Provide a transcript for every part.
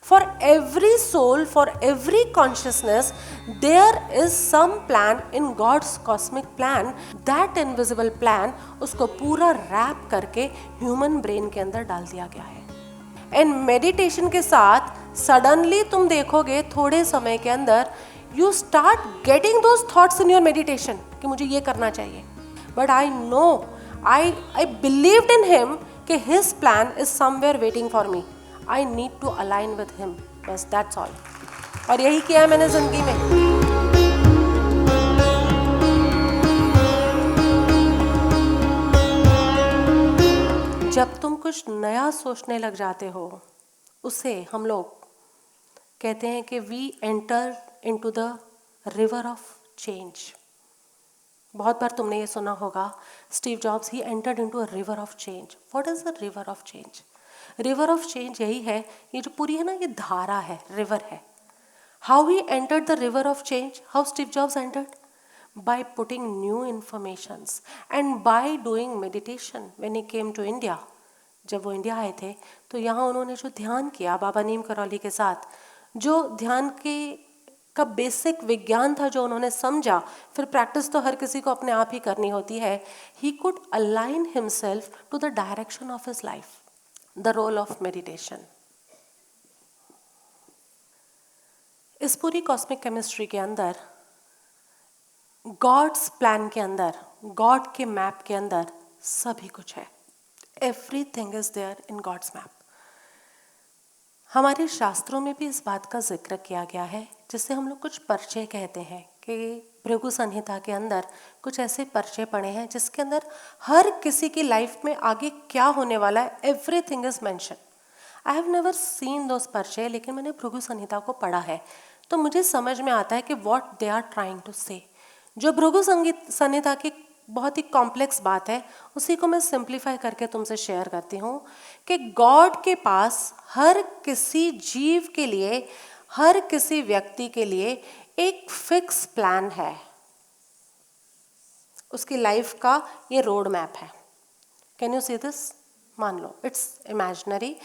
For every soul, for every consciousness, there is some plan in God's cosmic plan. That invisible plan उसको पूरा rap करके human brain के अंदर डाल दिया गया है। एंड मेडिटेशन के साथ सडनली तुम देखोगे थोड़े समय के अंदर you start getting those thoughts in your meditation कि मुझे ये करना चाहिए। But I know, I believed in him कि his plan is somewhere waiting for me. I need to align with him, बस दैट्स ऑल। और यही किया है मैंने जिंदगी में। जब तुम कुछ नया सोचने लग जाते हो, उसे हम लोग कहते हैं कि we enter into the river of change. बहुत बार तुमने ये सुना होगा, Steve Jobs he entered into a river of change. What is the river of change? River of change यही है, ये जो पूरी है ना, ये धारा है, रिवर है। How he entered the river of change, how Steve Jobs entered? By putting new informations and by doing meditation. When he came to India, जब वो इंडिया आए थे तो यहाँ उन्होंने जो ध्यान किया बाबा नीम करौली के साथ, जो ध्यान के का बेसिक विज्ञान था जो उन्होंने समझा, फिर प्रैक्टिस तो हर किसी को अपने आप ही करनी होती है। He could align himself to the direction of his life, the role of meditation. इस पूरी कॉस्मिक केमिस्ट्री के अंदर, गॉड्स प्लान के अंदर, गॉड के मैप के अंदर सभी कुछ है। Everything is there in God's map. हमारे शास्त्रों में भी इस बात का जिक्र किया गया है, जिसे हम लोग कुछ परिचय कहते हैं, कि भृगु संहिता के अंदर कुछ ऐसे परिचय पढ़े हैं जिसके अंदर हर किसी की लाइफ में आगे क्या होने वाला है, everything is mention. I have never seen those परिचय, लेकिन मैंने भृगु संहिता को पढ़ा है तो मुझे समझ में आता है कि what they are trying to say. जो भृगु संहिता की बहुत ही कॉम्प्लेक्स बात है, उसी को मैं सिंप्लीफाई करके तुमसे शेयर करती हूँ कि गॉड के पास हर किसी जीव के लिए, हर किसी व्यक्ति के लिए एक फिक्स प्लान है। उसकी लाइफ का ये रोड मैप है। Can you see this? मान लो इट्स इमेजिनरी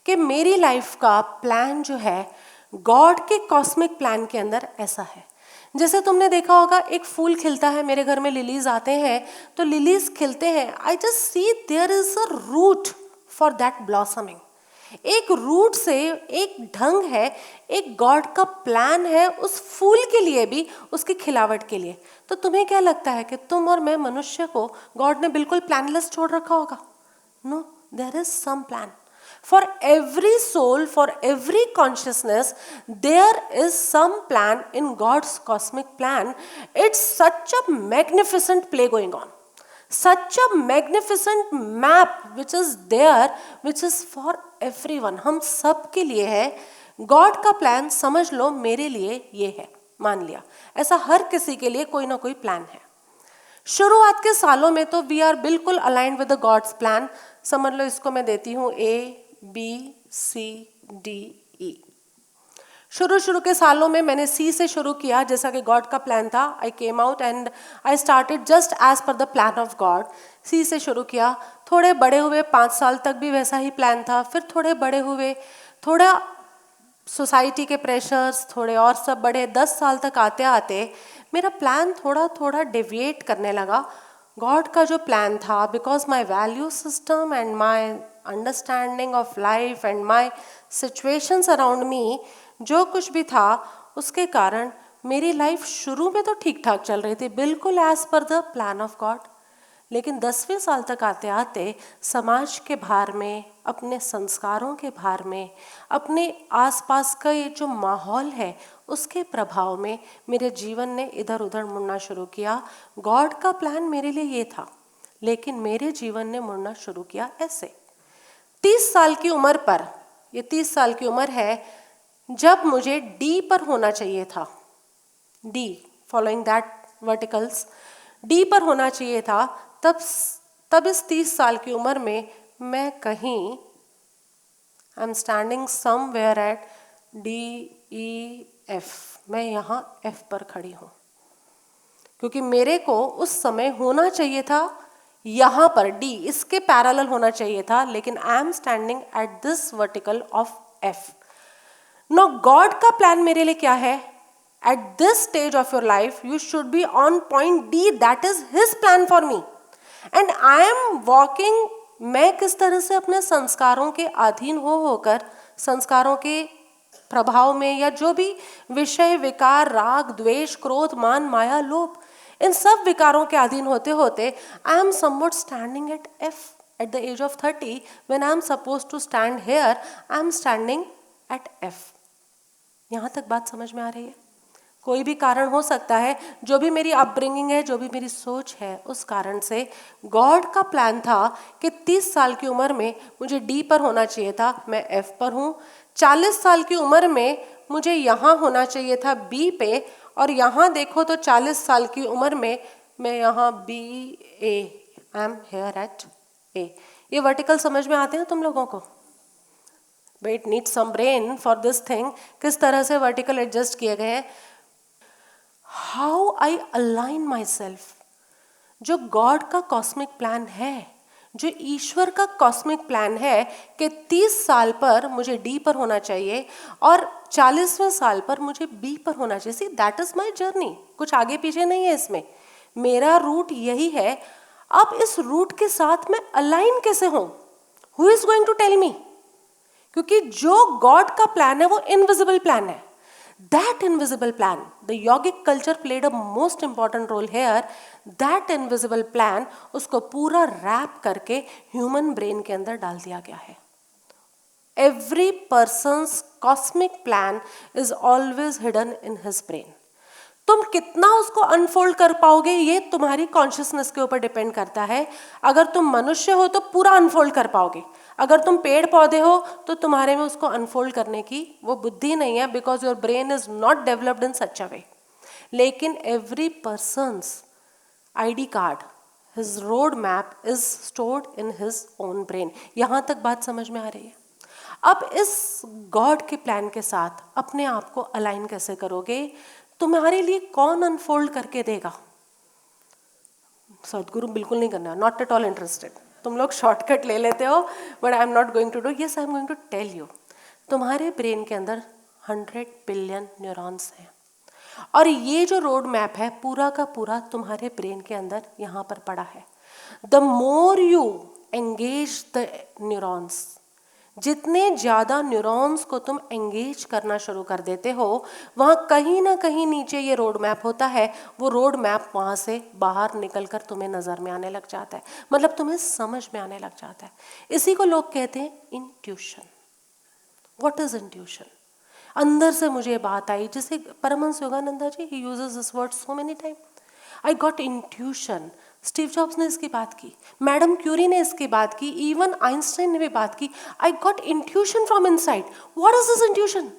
कि मेरी लाइफ का प्लान जो है गॉड के कॉस्मिक प्लान के अंदर ऐसा है। जैसे तुमने देखा होगा, एक फूल खिलता है, मेरे घर में लिलीज आते हैं तो लिलीज खिलते हैं, I just see there is a root for that blossoming. एक रूट से एक ढंग है, एक गॉड का प्लान है उस फूल के लिए भी, उसकी खिलावट के लिए। तो तुम्हें क्या लगता है कि तुम और मैं मनुष्य को गॉड ने बिल्कुल प्लानलेस छोड़ रखा होगा? No, there is some plan. For every soul, for every consciousness, there is some plan in God's cosmic plan. It's such a magnificent play going on. Such a magnificent map which is there, which is for everyone. हम सब के लिए है। God का plan समझ लो मेरे लिए ये है, मान लिया। ऐसा हर किसी के लिए कोई ना कोई प्लान है। शुरुआत के सालों में तो वी आर बिल्कुल aligned with the God's plan. समझ लो इसको मैं देती हूँ ABCDE। शुरू के सालों में मैंने C से शुरू किया, जैसा कि गॉड का प्लान था। I came out and I started just as per the plan of God. C से शुरू किया, थोड़े बड़े हुए, 5 साल तक भी वैसा ही प्लान था। फिर थोड़े बड़े हुए, थोड़ा सोसाइटी के प्रेशर्स, थोड़े और सब बढ़े। 10 साल तक आते आते मेरा प्लान थोड़ा थोड़ा डेविएट करने लगा। गॉड का जो प्लान था, because my value system and my understanding of life and my situations around me, जो कुछ भी था उसके कारण मेरी लाइफ शुरू में तो ठीक ठाक चल रही थी, बिल्कुल as per the plan of God. लेकिन 10वें साल तक आते आते समाज के भार में, अपने संस्कारों के भार में, अपने आसपास का ये जो माहौल है उसके प्रभाव में मेरे जीवन ने इधर उधर मुड़ना शुरू किया। गॉड का प्लान मेरे लिए ये था, लेकिन मेरे जीवन ने मुड़ना शुरू किया ऐसे। 30 साल की उम्र पर, ये 30 साल की उम्र है जब मुझे डी पर होना चाहिए था, D following that verticals, D पर होना चाहिए था। तब इस 30 साल की उम्र में मैं कहीं, आई am standing somewhere eight DEF, मैं यहाँ F पर खड़ी हूँ, क्योंकि मेरे को उस समय होना चाहिए था यहाँ पर D, इसके पैरेलल होना चाहिए था, लेकिन I am standing at this vertical of F। No God का प्लान मेरे लिए क्या है? At this stage of your life you should be on point D, that is his plan for me and I am walking. मैं किस तरह से अपने संस्कारों के अधीन होकर, संस्कारों के प्रभाव में, या जो भी विषय, विकार, राग, द्वेष, क्रोध, मान, माया, लोभ, इन सब विकारों के अधीन होते होते I am somewhat standing at F at the age of 30 when I am suppose to stand here, I am standing at F. यहाँ तक बात समझ में आ रही है? कोई भी कारण हो सकता है, जो भी मेरी अपब्रिंगिंग है, जो भी मेरी सोच है, उस कारण से गॉड का प्लान था कि 30 साल की उम्र में मुझे डी पर होना चाहिए था, मैं एफ पर हूँ। 40 साल की उम्र में मुझे यहाँ होना चाहिए था बी पे, और यहाँ देखो तो 40 साल की उम्र में मैं यहाँ B A, I am here at A. ये वर्टिकल समझ में आते हैं तुम लोगों को? Wait, need some brain for this thing. किस तरह से वर्टिकल एडजस्ट किए गए हैं? How I align my self. जो गॉड का कॉस्मिक प्लान है, जो ईश्वर का कॉस्मिक प्लान है कि 30 साल पर मुझे डी पर होना चाहिए और 40वें साल पर मुझे बी पर होना चाहिए। सी, दैट इज माई जर्नी। कुछ आगे पीछे नहीं है इसमें, मेरा रूट यही है। अब इस रूट के साथ मैं अलाइन कैसे हूं? Who is going to tell me? क्योंकि जो गॉड का प्लान है वो इनविजिबल प्लान है। That invisible plan, the yogic culture played a most important role here. That invisible plan, उसको पूरा रैप करके ह्यूमन ब्रेन के अंदर डाल दिया गया है। Every person's cosmic plan is always hidden in his brain. तुम कितना उसको अनफोल्ड कर पाओगे ये तुम्हारी कॉन्शियसनेस के ऊपर डिपेंड करता है। अगर तुम मनुष्य हो तो पूरा अनफोल्ड कर पाओगे, अगर तुम पेड़ पौधे हो तो तुम्हारे में उसको अनफोल्ड करने की वो बुद्धि नहीं है, because your brain is not developed in such a way. लेकिन every person's ID card, his road map is stored in his own brain. यहाँ तक बात समझ में आ रही है? अब इस गॉड के प्लान के साथ अपने आप को अलाइन कैसे करोगे? तुम्हारे लिए कौन अनफोल्ड करके देगा? सदगुरु बिल्कुल नहीं करना, नॉट एट ऑल इंटरेस्टेड। तुम लोग शॉर्टकट ले लेते हो, but I am not going to do. Yes, I am going to tell you. तुम्हारे ब्रेन के अंदर 100 बिलियन न्यूरॉन्स हैं, और ये जो रोड मैप है पूरा का पूरा तुम्हारे ब्रेन के अंदर यहाँ पर पड़ा है। The more you engage the neurons, जितने ज़्यादा न्यूरॉन्स को तुम एंगेज करना शुरू कर देते हो, वहाँ कहीं ना कहीं नीचे ये रोड मैप होता है। वो रोड मैप वहाँ से बाहर निकल कर तुम्हें नज़र में आने लग जाता है, मतलब तुम्हें समझ में आने लग जाता है। इसी को लोग कहते हैं इंट्यूशन। What is intuition? अंदर से मुझे बात आई, जैसे Paramahansa Yogananda ji, he uses this word so many time, I got intuition. Steve Jobs ने इसकी बात की, मैडम क्यूरी ने इसकी बात की, इवन आइंस्टाइन ने भी बात की। आई got intuition from inside. What is this intuition?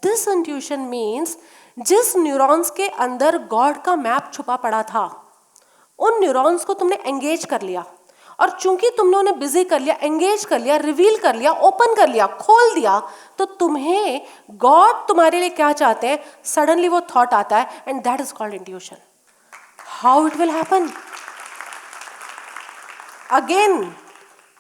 This intuition means जिस न्यूरॉन्स के अंदर गॉड का मैप छुपा पड़ा था, उन न्यूरॉन्स को तुमने एंगेज कर लिया, और चूंकि तुमने उन्हें बिजी कर लिया, एंगेज कर लिया, रिवील कर लिया, ओपन कर लिया, खोल दिया, तो तुम्हें गॉड तुम्हारे लिए क्या चाहते हैं, सडनली वो थॉट आता है, and that is called intuition. How it will happen? Again,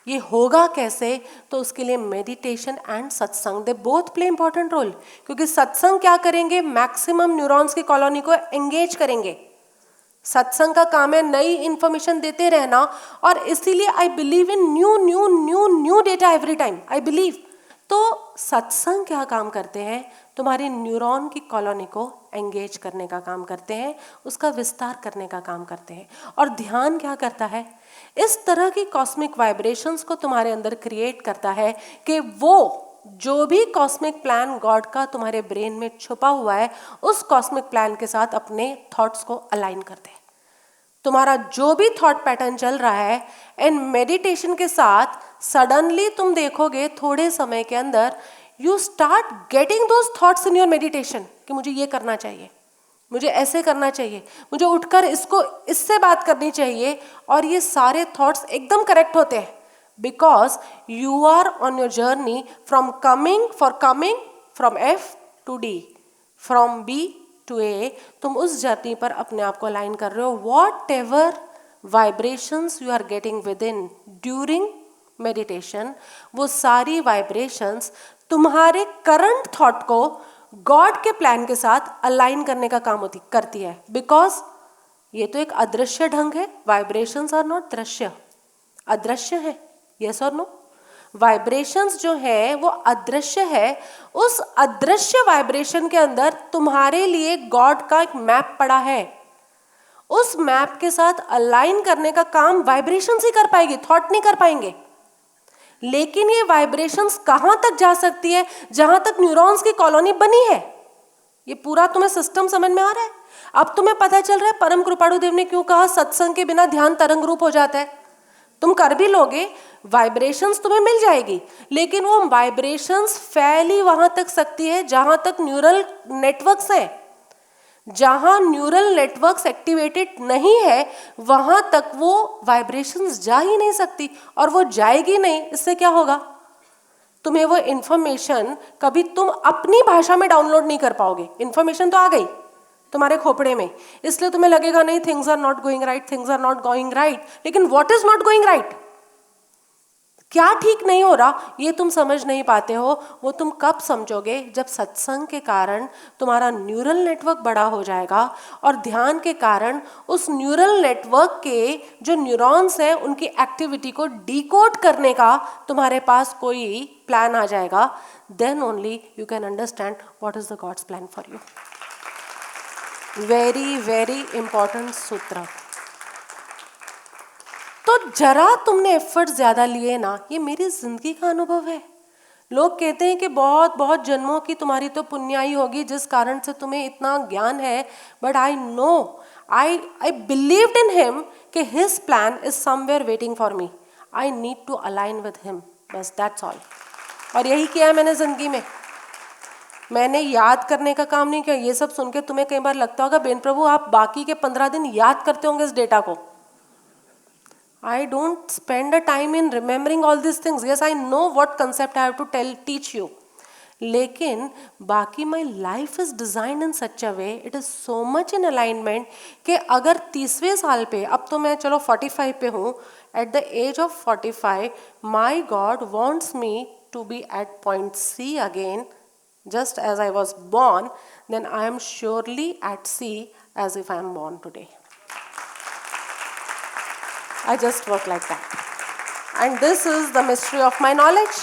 ये होगा कैसे? तो उसके लिए meditation and satsang, they both play important role. क्योंकि सत्संग क्या करेंगे? मैक्सिमम न्यूरॉन्स की कॉलोनी को एंगेज करेंगे। सत्संग का काम है नई इंफॉर्मेशन देते रहना, और इसीलिए I believe in new new new new data every time, I believe. तो सत्संग क्या काम करते हैं? तुम्हारी न्यूरॉन की कॉलोनी को एंगेज करने का काम करते हैं, उसका विस्तार करने का काम करते हैं। और ध्यान क्या करता है? इस तरह की कॉस्मिक वाइब्रेशंस को तुम्हारे अंदर क्रिएट करता है कि वो जो भी कॉस्मिक प्लान गॉड का तुम्हारे ब्रेन में छुपा हुआ है, उस कॉस्मिक प्लान के साथ अपने थॉट्स को अलाइन कर दे। तुम्हारा जो भी थॉट पैटर्न चल रहा है, एंड मेडिटेशन के साथ सडनली तुम देखोगे थोड़े समय के अंदर you start getting those thoughts in your meditation कि मुझे ये करना चाहिए, मुझे ऐसे करना चाहिए, मुझे उठकर इससे बात करनी चाहिए, और ये सारे थॉट्स एकदम करेक्ट होते हैं, because you are on your journey from coming from F to D, from B to A. तुम उस जर्नी पर अपने आप को अलाइन कर रहे हो। Whatever vibrations you are getting within during meditation, वो सारी वाइब्रेशंस तुम्हारे करंट थॉट को गॉड के प्लान के साथ अलाइन करने का काम करती है, बिकॉज ये तो एक अदृश्य ढंग है. वाइब्रेशंस आर नॉट दृश्य, अदृश्य है. यस और नो? वाइब्रेशंस जो है वो अदृश्य है. उस अदृश्य वाइब्रेशन के अंदर तुम्हारे लिए गॉड का एक मैप पड़ा है. उस मैप के साथ अलाइन करने का काम वाइब्रेशंस ही कर पाएगी, थॉट नहीं कर पाएंगे. लेकिन ये वाइब्रेशंस कहां तक जा सकती है? जहां तक न्यूरॉन्स की कॉलोनी बनी है. ये पूरा तुम्हें सिस्टम समझ में आ रहा है? अब तुम्हें पता चल रहा है परम कृपाणु देव ने क्यों कहा सत्संग के बिना ध्यान तरंग रूप हो जाता है. तुम कर भी लोगे, वाइब्रेशंस तुम्हें मिल जाएगी, लेकिन वो वाइब्रेशंस फैली वहां तक सकती है जहां तक न्यूरल नेटवर्क्स हैं. जहां न्यूरल नेटवर्क्स एक्टिवेटेड नहीं है वहां तक वो वाइब्रेशंस जा ही नहीं सकती, और वो जाएगी नहीं. इससे क्या होगा? तुम्हें वो इंफॉर्मेशन कभी तुम अपनी भाषा में डाउनलोड नहीं कर पाओगे. इंफॉर्मेशन तो आ गई तुम्हारे खोपड़े में, इसलिए तुम्हें लगेगा नहीं things are not going right, things are not going right. लेकिन what is not going right? क्या ठीक नहीं हो रहा ये तुम समझ नहीं पाते हो. वो तुम कब समझोगे? जब सत्संग के कारण तुम्हारा न्यूरल नेटवर्क बड़ा हो जाएगा, और ध्यान के कारण उस न्यूरल नेटवर्क के जो न्यूरॉन्स हैं उनकी एक्टिविटी को डिकोड करने का तुम्हारे पास कोई प्लान आ जाएगा. Then only you can understand what is the God's plan for you. Very very important सूत्र. तो जरा तुमने एफर्ट ज्यादा लिए ना, ये मेरी जिंदगी का अनुभव है. लोग कहते हैं कि बहुत बहुत जन्मों की तुम्हारी तो पुण्याई होगी जिस कारण से तुम्हें इतना ज्ञान है. But I know, I believed in him कि his plan is somewhere waiting for me. I need to align with him, बस दैट्स ऑल. और यही किया है मैंने जिंदगी में. मैंने याद करने का काम नहीं किया. ये सब सुन के तुम्हें कई बार लगता होगा बेन प्रभु आप बाकी के 15 दिन याद करते होंगे इस डेटा को. I don't spend a time in remembering all these things. Yes, I know what concept I have to teach you. लेकिन बाकी my life is designed in such a way, it is so much in alignment कि अगर 30वें साल पे, अब तो मैं चलो 45 पे हूँ, at the age of 45, my God wants me to be at point C again, just as I was born, then I am surely at C as if I am born today. I just work like that. And this is the mystery of my knowledge.